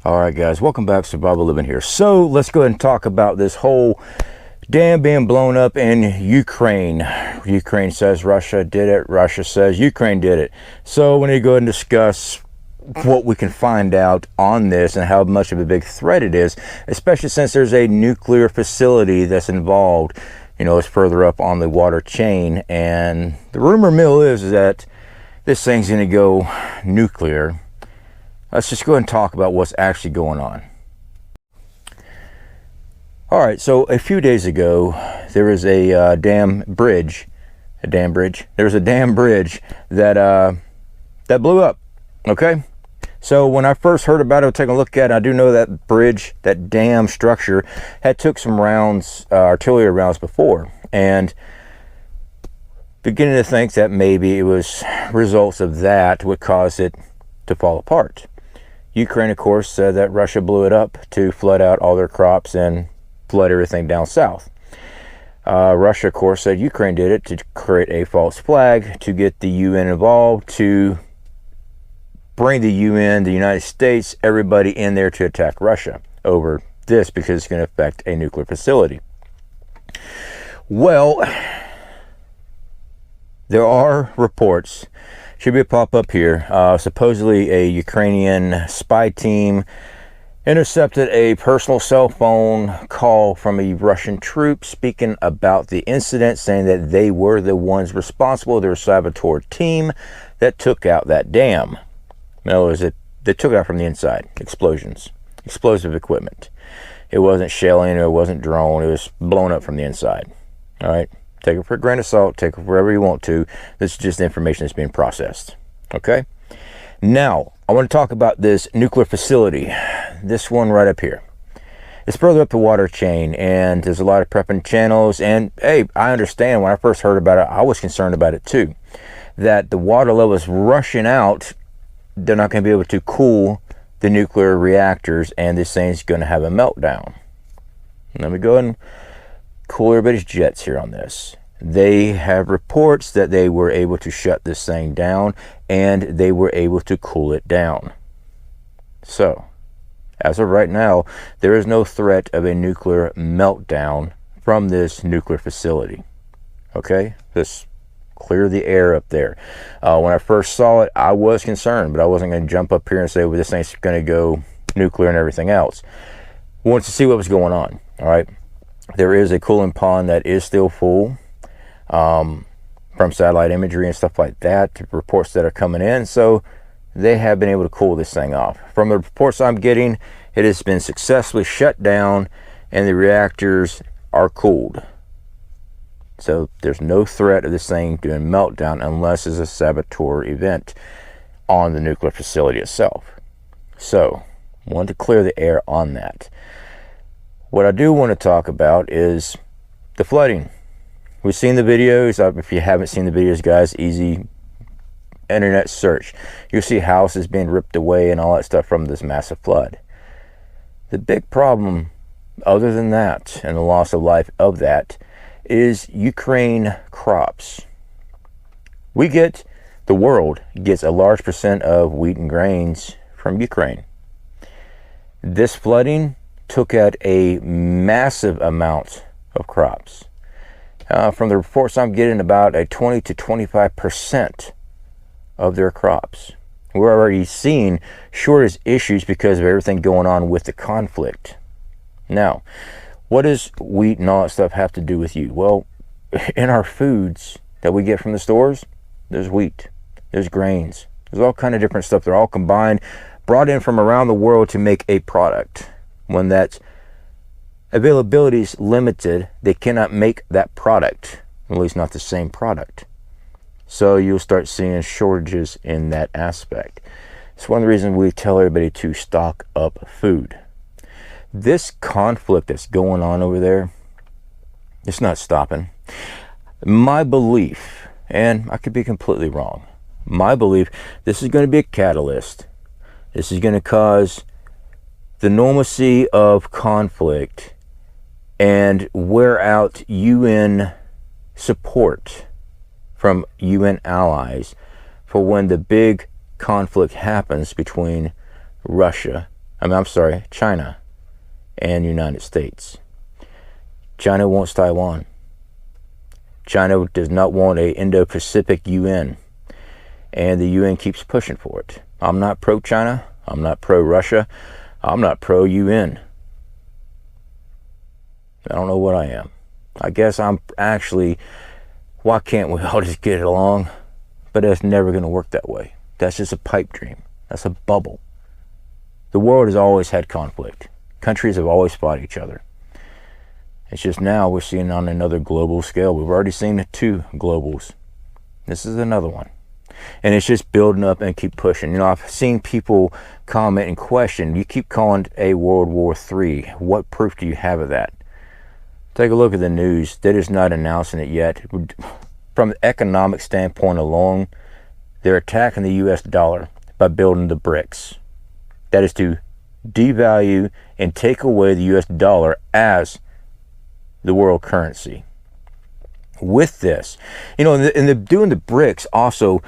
Alright guys, welcome back. Survival Living here. So let's go ahead and talk about this whole dam being blown up in Ukraine. Ukraine says Russia did it. Russia says Ukraine did it. So we need to go ahead and discuss what we can find out on this and how much of a big threat it is, especially since there's a nuclear facility that's involved. You know, it's further up on the water chain, and the rumor mill is that this thing's going to go nuclear. Let's just go ahead and talk about what's actually going on. All right, so a few days ago, there was a dam bridge that blew up. Okay, so when I first heard about it, I was taking a look at it. I do know that bridge, that dam structure, had took some rounds, artillery rounds before, and beginning to think that maybe it was results of that would cause it to fall apart. Ukraine, of course, said that Russia blew it up to flood out all their crops and flood everything down south. Russia, of course, said Ukraine did it to create a false flag, to get the UN involved, to bring the UN, the United States, everybody in there to attack Russia over this because it's going to affect a nuclear facility. Well, there are reports. Should be a pop-up here. Supposedly a Ukrainian spy team intercepted a personal cell phone call from a Russian troop speaking about the incident, saying that they were the ones responsible, their saboteur team that took out that dam. In other words, they took it out from the inside. Explosions, explosive equipment. It wasn't shelling, or it wasn't drone, it was blown up from the inside. All right. Take it for a grain of salt, take it wherever you want to. This is just the information that's being processed. Okay? Now, I want to talk about this nuclear facility. This one right up here. It's further up the water chain, and there's a lot of prepping channels. And, hey, I understand. When I first heard about it, I was concerned about it too. That the water level is rushing out. They're not going to be able to cool the nuclear reactors, and this thing's going to have a meltdown. Let me go ahead and cool everybody's jets here on this. They have reports that they were able to shut this thing down, and they were able to cool it down. So, as of right now, there is no threat of a nuclear meltdown from this nuclear facility. Okay? Just clear the air up there. When I first saw it, I was concerned, but I wasn't going to jump up here and say, well, this thing's going to go nuclear and everything else. Wanted to see what was going on. All right? There is a cooling pond that is still full from satellite imagery and stuff like that, reports that are coming in. So they have been able to cool this thing off. From the reports I'm getting, it has been successfully shut down and the reactors are cooled. So there's no threat of this thing doing meltdown unless it's a saboteur event on the nuclear facility itself. So I wanted to clear the air on that. What I do want to talk about is the flooding. We've seen the videos. If you haven't seen the videos, guys, easy internet search. You'll see houses being ripped away and all that stuff from this massive flood. The big problem, other than that, and the loss of life of that, is Ukraine crops. The world gets a large percent of wheat and grains from Ukraine. This flooding took out a massive amount of crops. From the reports I'm getting, about a 20 to 25% of their crops. We're already seeing shortage issues because of everything going on with the conflict. Now, what does wheat and all that stuff have to do with you? Well, in our foods that we get from the stores, there's wheat, there's grains, there's all kind of different stuff. They're all combined, brought in from around the world to make a product. When that availability is limited, they cannot make that product, at least not the same product. So you'll start seeing shortages in that aspect. It's one of the reasons we tell everybody to stock up food. This conflict that's going on over there, it's not stopping. My belief, and I could be completely wrong, my belief, this is going to be a catalyst. This is going to cause the normalcy of conflict and wear out UN support from UN allies for when the big conflict happens between Russia I'm sorry, China and United States. China wants Taiwan. China does not want a Indo-Pacific UN, and the UN keeps pushing for it. I'm not pro-China. I'm not pro-Russia. I'm not pro-UN. I don't know what I am. I guess I'm actually, why can't we all just get along? But that's never going to work that way. That's just a pipe dream. That's a bubble. The world has always had conflict. Countries have always fought each other. It's just now we're seeing on another global scale. We've already seen 2 globals. This is another one. And it's just building up and keep pushing. You know, I've seen people comment and question, you keep calling it a World War III. What proof do you have of that? Take a look at the news. They're just not announcing it yet. From an economic standpoint alone, they're attacking the US dollar by building the BRICS. That is to devalue and take away the US dollar as the world currency. With this, you know, and they're doing the BRICS also,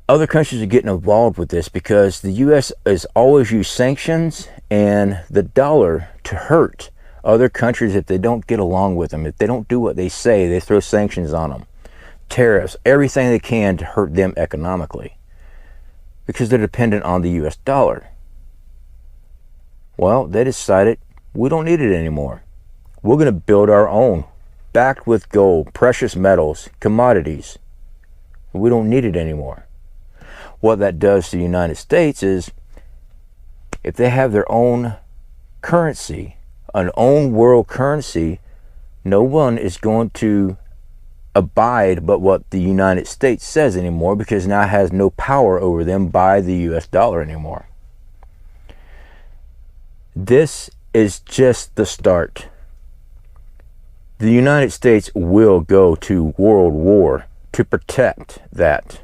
other countries are getting involved with this because the US has always used sanctions and the dollar to hurt other countries if they don't get along with them. If they don't do what they say, they throw sanctions on them. Tariffs, everything they can to hurt them economically because they're dependent on the US dollar. Well, they decided we don't need it anymore. We're going to build our own, backed with gold, precious metals, commodities. We don't need it anymore. What that does to the United States is, if they have their own currency, an own world currency, no one is going to abide but what the United States says anymore, because now it has no power over them by the US dollar anymore. This is just the start. The United States will go to world war to protect that.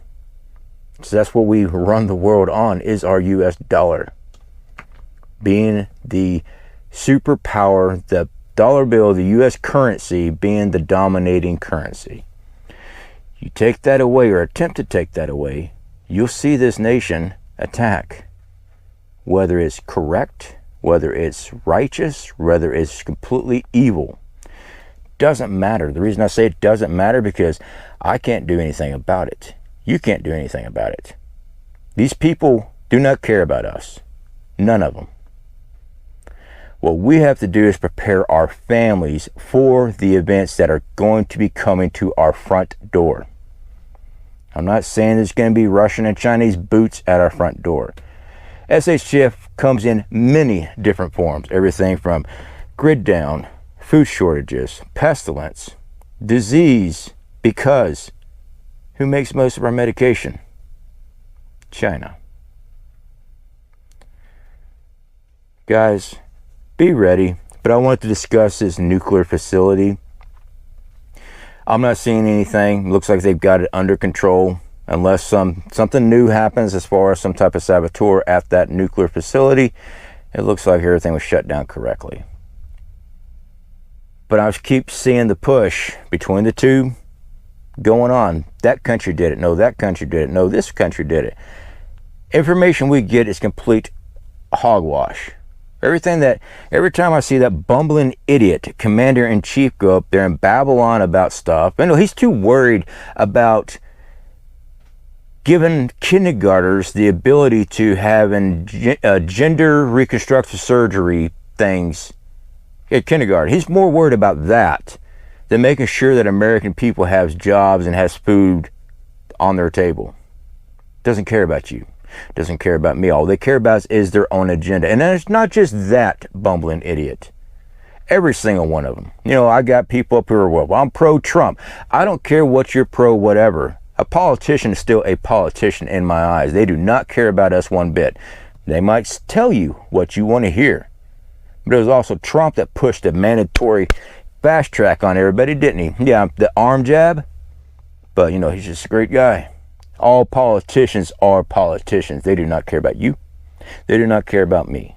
So that's what we run the world on, is our US dollar. Being the superpower, the dollar bill, the US currency being the dominating currency. You take that away or attempt to take that away, you'll see this nation attack. Whether it's correct, whether it's righteous, whether it's completely evil. Doesn't matter. The reason I say it doesn't matter, because I can't do anything about it. You can't do anything about it. These people do not care about us. None of them. What we have to do is prepare our families for the events that are going to be coming to our front door. I'm not saying there's going to be Russian and Chinese boots at our front door. SHF comes in many different forms. Everything from grid down, food shortages, pestilence, disease, because who makes most of our medication? China. Guys, be ready, but I wanted to discuss this nuclear facility. I'm not seeing anything. Looks like they've got it under control, unless something new happens as far as some type of saboteur at that nuclear facility. It looks like everything was shut down correctly. But I keep seeing the push between the two going on. That country did it. No, that country did it. No, this country did it. Information we get is complete hogwash. Every time I see that bumbling idiot commander-in-chief go up there and babble on about stuff, I know he's too worried about giving kindergartners the ability to have gender reconstructive surgery things at kindergarten. He's more worried about that than making sure that American people have jobs and has food on their table. Doesn't care about you. Doesn't care about me. All they care about is their own agenda. And then it's not just that bumbling idiot. Every single one of them. You know, I got people up here, well, I'm pro-Trump. I don't care what you're pro-whatever. A politician is still a politician in my eyes. They do not care about us one bit. They might tell you what you want to hear. But it was also Trump that pushed a mandatory fast track on everybody, didn't he? Yeah, the arm jab. But, you know, he's just a great guy. All politicians are politicians. They do not care about you. They do not care about me.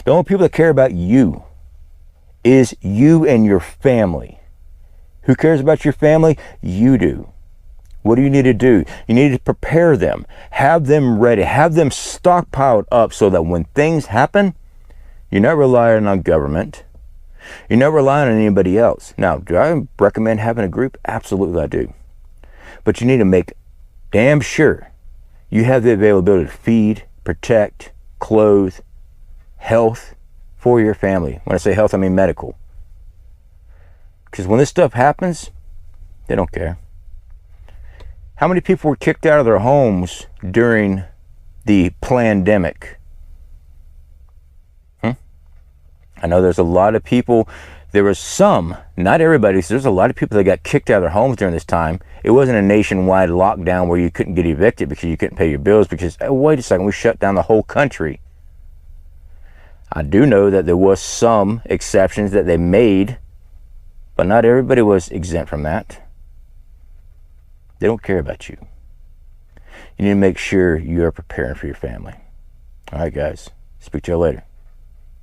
The only people that care about you is you and your family. Who cares about your family? You do. What do you need to do? You need to prepare them, have them ready, have them stockpiled up so that when things happen, you're not relying on government. You're not relying on anybody else. Now, do I recommend having a group? Absolutely, I do. But you need to make damn sure you have the availability to feed, protect, clothe, health for your family. When I say health, I mean medical. Because when this stuff happens, they don't care. How many people were kicked out of their homes during the pandemic? I know there's a lot of people, there was some, not everybody, so there's a lot of people that got kicked out of their homes during this time. It wasn't a nationwide lockdown where you couldn't get evicted because you couldn't pay your bills because, oh, wait a second, we shut down the whole country. I do know that there was some exceptions that they made, but not everybody was exempt from that. They don't care about you. You need to make sure you are preparing for your family. All right, guys. Speak to you later.